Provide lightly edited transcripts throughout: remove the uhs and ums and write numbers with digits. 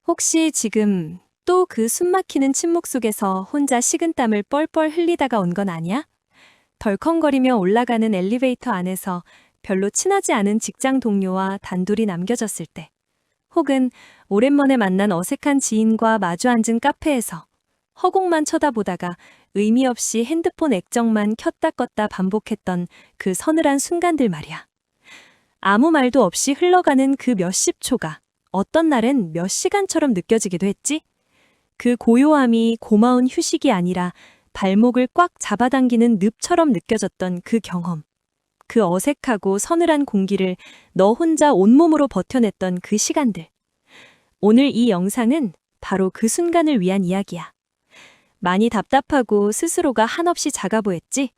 혹시 지금 또 그 숨막히는 침묵 속에서 혼자 식은땀을 뻘뻘 흘리다가 온 건 아니야? 덜컹거리며 올라가는 엘리베이터 안에서 별로 친하지 않은 직장 동료와 단둘이 남겨졌을 때, 혹은 오랜만에 만난 어색한 지인과 마주 앉은 카페에서 허공만 쳐다보다가 의미 없이 핸드폰 액정만 켰다 껐다 반복했던 그 서늘한 순간들 말이야. 아무 말도 없이 흘러가는 그 몇십 초가 어떤 날은 몇 시간처럼 느껴지기도 했지? 그 고요함이 고마운 휴식이 아니라 발목을 꽉 잡아당기는 늪처럼 느껴졌던 그 경험. 그 어색하고 서늘한 공기를 너 혼자 온몸으로 버텨냈던 그 시간들. 오늘 이 영상은 바로 그 순간을 위한 이야기야. 많이 답답하고 스스로가 한없이 작아 보였지?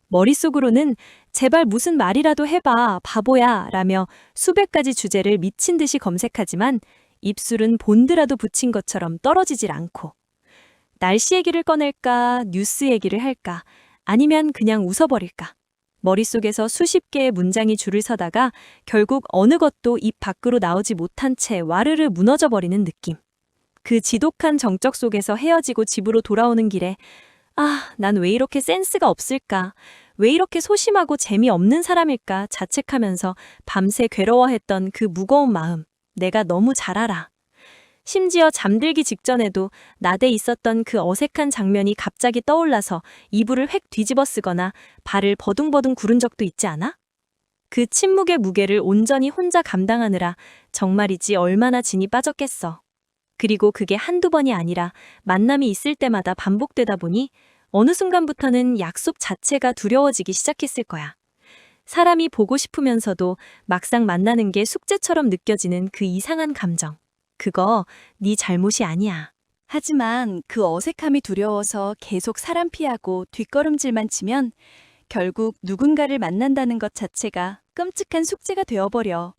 머릿속으로는 제발 무슨 말이라도 해봐, 바보야 라며 수백 가지 주제를 미친 듯이 검색하지만 입술은 본드라도 붙인 것처럼 떨어지질 않고. 날씨 얘기를 꺼낼까, 뉴스 얘기를 할까, 아니면 그냥 웃어버릴까. 머릿속에서 수십 개의 문장이 줄을 서다가 결국 어느 것도 입 밖으로 나오지 못한 채 와르르 무너져버리는 느낌. 그 지독한 정적 속에서 헤어지고 집으로 돌아오는 길에 난 왜 이렇게 센스가 없을까? 왜 이렇게 소심하고 재미없는 사람일까? 자책하면서 밤새 괴로워했던 그 무거운 마음. 내가 너무 잘 알아. 심지어 잠들기 직전에도 나대 있었던 그 어색한 장면이 갑자기 떠올라서 이불을 획 뒤집어 쓰거나 발을 버둥버둥 구른 적도 있지 않아? 그 침묵의 무게를 온전히 혼자 감당하느라 정말이지 얼마나 진이 빠졌겠어. 그리고 그게 한두 번이 아니라 만남이 있을 때마다 반복되다 보니 어느 순간부터는 약속 자체가 두려워지기 시작했을 거야. 사람이 보고 싶으면서도 막상 만나는 게 숙제처럼 느껴지는 그 이상한 감정. 그거 네 잘못이 아니야. 하지만 그 어색함이 두려워서 계속 사람 피하고 뒷걸음질만 치면 결국 누군가를 만난다는 것 자체가 끔찍한 숙제가 되어버려.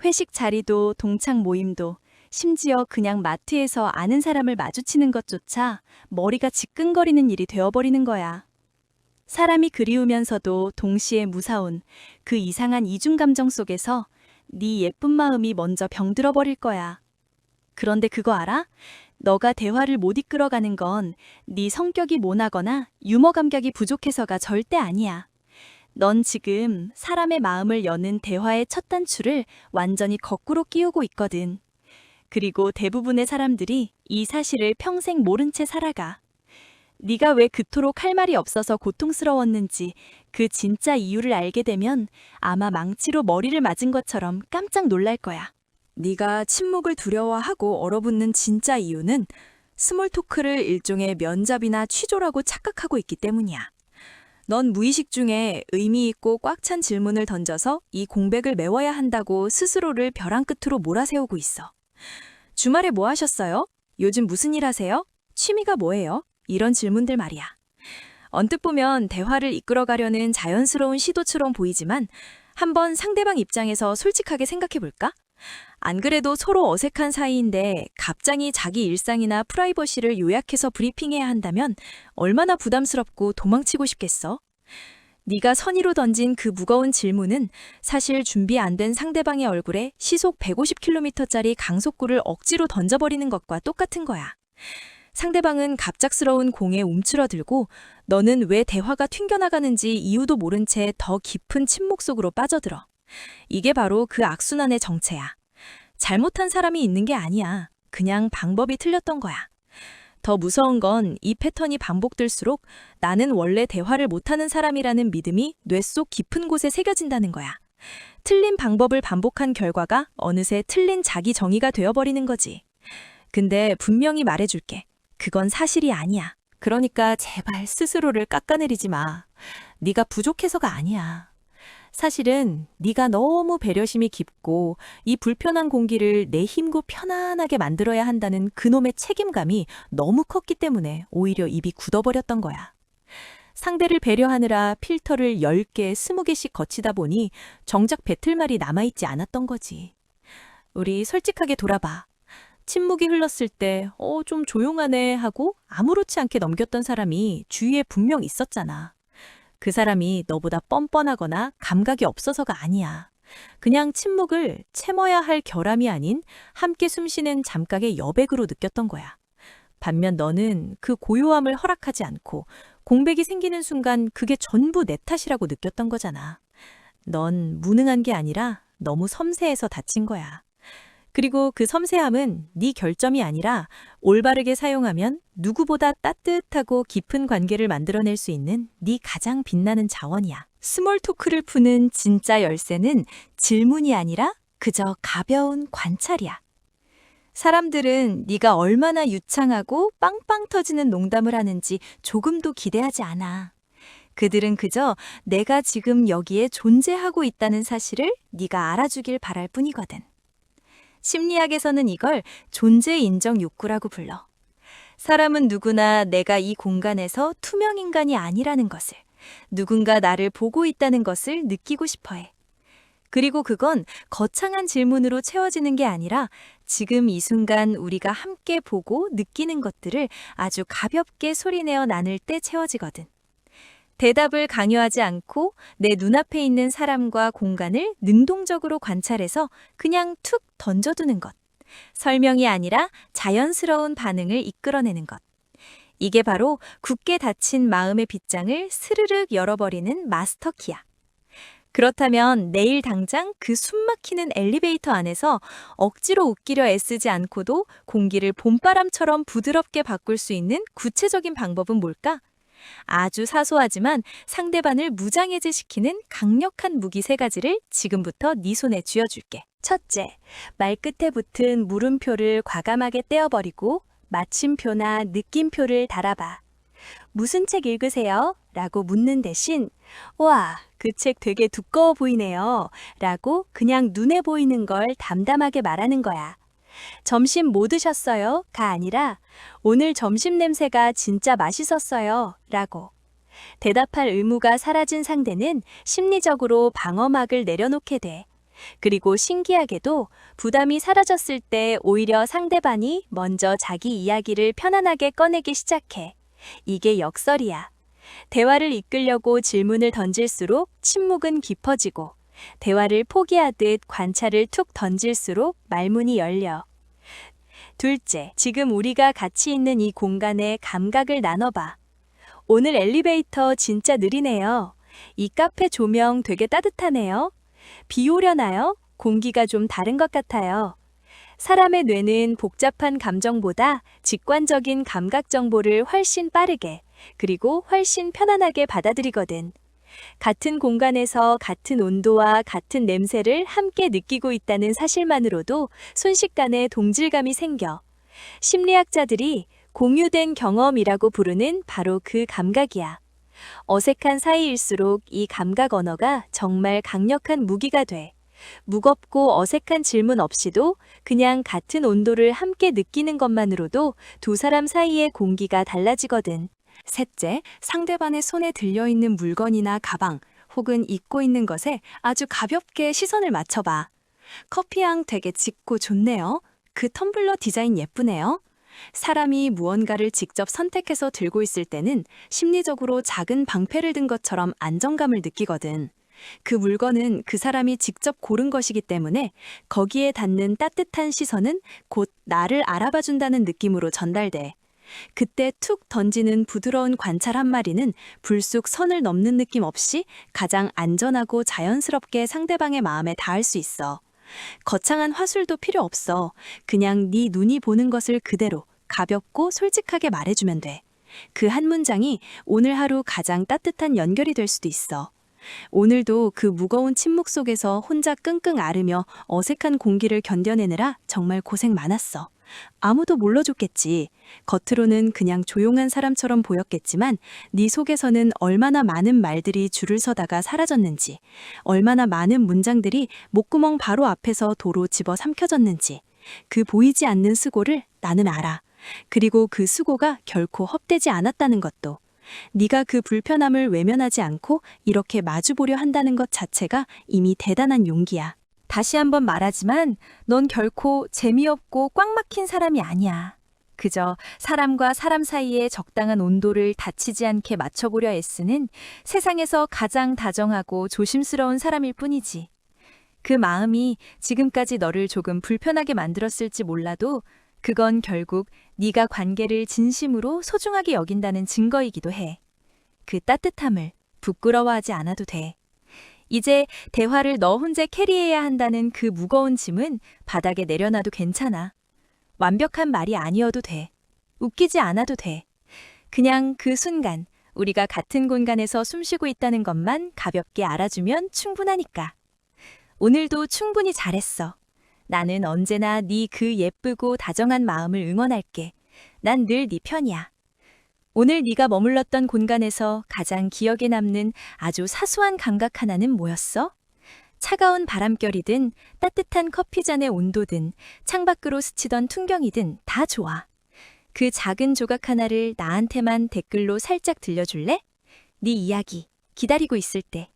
회식 자리도 동창 모임도 심지어 그냥 마트에서 아는 사람을 마주치는 것조차 머리가 지끈거리는 일이 되어버리는 거야. 사람이 그리우면서도 동시에 무사온 그 이상한 이중 감정 속에서 네 예쁜 마음이 먼저 병들어 버릴 거야. 그런데 그거 알아? 너가 대화를 못 이끌어가는 건 네 성격이 모나거나 유머 감각이 부족해서가 절대 아니야. 넌 지금 사람의 마음을 여는 대화의 첫 단추를 완전히 거꾸로 끼우고 있거든. 그리고 대부분의 사람들이 이 사실을 평생 모른 채 살아가. 네가 왜 그토록 할 말이 없어서 고통스러웠는지 그 진짜 이유를 알게 되면 아마 망치로 머리를 맞은 것처럼 깜짝 놀랄 거야. 네가 침묵을 두려워하고 얼어붙는 진짜 이유는 스몰 토크를 일종의 면잡이나 취조라고 착각하고 있기 때문이야. 넌 무의식 중에 의미 있고 꽉 찬 질문을 던져서 이 공백을 메워야 한다고 스스로를 벼랑 끝으로 몰아세우고 있어. 주말에 뭐 하셨어요? 요즘 무슨 일 하세요? 취미가 뭐예요? 이런 질문들 말이야. 언뜻 보면 대화를 이끌어가려는 자연스러운 시도처럼 보이지만 한번 상대방 입장에서 솔직하게 생각해볼까? 안 그래도 서로 어색한 사이인데 갑자기 자기 일상이나 프라이버시를 요약해서 브리핑해야 한다면 얼마나 부담스럽고 도망치고 싶겠어? 네가 선의로 던진 그 무거운 질문은 사실 준비 안 된 상대방의 얼굴에 시속 150km짜리 강속구를 억지로 던져버리는 것과 똑같은 거야. 상대방은 갑작스러운 공에 움츠러들고 너는 왜 대화가 튕겨나가는지 이유도 모른 채 더 깊은 침묵 속으로 빠져들어. 이게 바로 그 악순환의 정체야. 잘못한 사람이 있는 게 아니야. 그냥 방법이 틀렸던 거야. 더 무서운 건 이 패턴이 반복될수록 나는 원래 대화를 못하는 사람이라는 믿음이 뇌 속 깊은 곳에 새겨진다는 거야. 틀린 방법을 반복한 결과가 어느새 틀린 자기 정의가 되어버리는 거지. 근데 분명히 말해줄게. 그건 사실이 아니야. 그러니까 제발 스스로를 깎아내리지 마. 네가 부족해서가 아니야. 사실은 네가 너무 배려심이 깊고 이 불편한 공기를 내 힘고 편안하게 만들어야 한다는 그놈의 책임감이 너무 컸기 때문에 오히려 입이 굳어버렸던 거야. 상대를 배려하느라 필터를 10개, 20개씩 거치다 보니 정작 뱉을 말이 남아있지 않았던 거지. 우리 솔직하게 돌아봐. 침묵이 흘렀을 때 좀 조용하네 하고 아무렇지 않게 넘겼던 사람이 주위에 분명 있었잖아. 그 사람이 너보다 뻔뻔하거나 감각이 없어서가 아니야. 그냥 침묵을 채머야 할 결함이 아닌 함께 숨쉬는 잠깐의 여백으로 느꼈던 거야. 반면 너는 그 고요함을 허락하지 않고 공백이 생기는 순간 그게 전부 내 탓이라고 느꼈던 거잖아. 넌 무능한 게 아니라 너무 섬세해서 다친 거야. 그리고 그 섬세함은 네 결점이 아니라 올바르게 사용하면 누구보다 따뜻하고 깊은 관계를 만들어낼 수 있는 네 가장 빛나는 자원이야. 스몰 토크를 푸는 진짜 열쇠는 질문이 아니라 그저 가벼운 관찰이야. 사람들은 네가 얼마나 유창하고 빵빵 터지는 농담을 하는지 조금도 기대하지 않아. 그들은 그저 내가 지금 여기에 존재하고 있다는 사실을 네가 알아주길 바랄 뿐이거든. 심리학에서는 이걸 존재 인정 욕구라고 불러. 사람은 누구나 내가 이 공간에서 투명 인간이 아니라는 것을, 누군가 나를 보고 있다는 것을 느끼고 싶어 해. 그리고 그건 거창한 질문으로 채워지는 게 아니라 지금 이 순간 우리가 함께 보고 느끼는 것들을 아주 가볍게 소리내어 나눌 때 채워지거든. 대답을 강요하지 않고 내 눈앞에 있는 사람과 공간을 능동적으로 관찰해서 그냥 툭 던져두는 것. 설명이 아니라 자연스러운 반응을 이끌어내는 것. 이게 바로 굳게 닫힌 마음의 빗장을 스르륵 열어버리는 마스터키야. 그렇다면 내일 당장 그 숨막히는 엘리베이터 안에서 억지로 웃기려 애쓰지 않고도 공기를 봄바람처럼 부드럽게 바꿀 수 있는 구체적인 방법은 뭘까? 아주 사소하지만 상대방을 무장해제시키는 강력한 무기 3가지를 지금부터 네 손에 쥐어줄게. 첫째, 말끝에 붙은 물음표를 과감하게 떼어버리고 마침표나 느낌표를 달아봐. 무슨 책 읽으세요? 라고 묻는 대신 와, 그 책 되게 두꺼워 보이네요. 라고 그냥 눈에 보이는 걸 담담하게 말하는 거야. 점심 뭐 드셨어요? 가 아니라 오늘 점심 냄새가 진짜 맛있었어요. 라고. 대답할 의무가 사라진 상대는 심리적으로 방어막을 내려놓게 돼. 그리고 신기하게도 부담이 사라졌을 때 오히려 상대방이 먼저 자기 이야기를 편안하게 꺼내기 시작해. 이게 역설이야. 대화를 이끌려고 질문을 던질수록 침묵은 깊어지고 대화를 포기하듯 관찰을 툭 던질수록 말문이 열려. 둘째, 지금 우리가 같이 있는 이 공간의 감각을 나눠봐. 오늘 엘리베이터 진짜 느리네요. 이 카페 조명 되게 따뜻하네요. 비 오려나요? 공기가 좀 다른 것 같아요. 사람의 뇌는 복잡한 감정보다 직관적인 감각 정보를 훨씬 빠르게 그리고 훨씬 편안하게 받아들이거든. 같은 공간에서 같은 온도와 같은 냄새를 함께 느끼고 있다는 사실만으로도 순식간에 동질감이 생겨. 심리학자들이 공유된 경험이라고 부르는 바로 그 감각이야. 어색한 사이일수록 이 감각 언어가 정말 강력한 무기가 돼. 무겁고 어색한 질문 없이도 그냥 같은 온도를 함께 느끼는 것만으로도 두 사람 사이의 공기가 달라지거든. 셋째, 상대방의 손에 들려있는 물건이나 가방 혹은 입고 있는 것에 아주 가볍게 시선을 맞춰봐. 커피향 되게 짙고 좋네요. 그 텀블러 디자인 예쁘네요. 사람이 무언가를 직접 선택해서 들고 있을 때는 심리적으로 작은 방패를 든 것처럼 안정감을 느끼거든. 그 물건은 그 사람이 직접 고른 것이기 때문에 거기에 닿는 따뜻한 시선은 곧 나를 알아봐준다는 느낌으로 전달돼. 그때 툭 던지는 부드러운 관찰 한 마리는 불쑥 선을 넘는 느낌 없이 가장 안전하고 자연스럽게 상대방의 마음에 닿을 수 있어. 거창한 화술도 필요 없어. 그냥 네 눈이 보는 것을 그대로 가볍고 솔직하게 말해주면 돼. 그 한 문장이 오늘 하루 가장 따뜻한 연결이 될 수도 있어. 오늘도 그 무거운 침묵 속에서 혼자 끙끙 앓으며 어색한 공기를 견뎌내느라 정말 고생 많았어. 아무도 몰라줬겠지. 겉으로는 그냥 조용한 사람처럼 보였겠지만 네 속에서는 얼마나 많은 말들이 줄을 서다가 사라졌는지, 얼마나 많은 문장들이 목구멍 바로 앞에서 도로 집어 삼켜졌는지, 그 보이지 않는 수고를 나는 알아. 그리고 그 수고가 결코 헛되지 않았다는 것도. 네가 그 불편함을 외면하지 않고 이렇게 마주보려 한다는 것 자체가 이미 대단한 용기야. 다시 한번 말하지만 넌 결코 재미없고 꽉 막힌 사람이 아니야. 그저 사람과 사람 사이의 적당한 온도를 다치지 않게 맞춰보려 애쓰는 세상에서 가장 다정하고 조심스러운 사람일 뿐이지. 그 마음이 지금까지 너를 조금 불편하게 만들었을지 몰라도 그건 결국 네가 관계를 진심으로 소중하게 여긴다는 증거이기도 해. 그 따뜻함을 부끄러워하지 않아도 돼. 이제 대화를 너 혼자 캐리해야 한다는 그 무거운 짐은 바닥에 내려놔도 괜찮아. 완벽한 말이 아니어도 돼. 웃기지 않아도 돼. 그냥 그 순간 우리가 같은 공간에서 숨쉬고 있다는 것만 가볍게 알아주면 충분하니까. 오늘도 충분히 잘했어. 나는 언제나 네 그 예쁘고 다정한 마음을 응원할게. 난 늘 네 편이야. 오늘 네가 머물렀던 공간에서 가장 기억에 남는 아주 사소한 감각 하나는 뭐였어? 차가운 바람결이든 따뜻한 커피잔의 온도든 창밖으로 스치던 풍경이든 다 좋아. 그 작은 조각 하나를 나한테만 댓글로 살짝 들려줄래? 네 이야기 기다리고 있을게.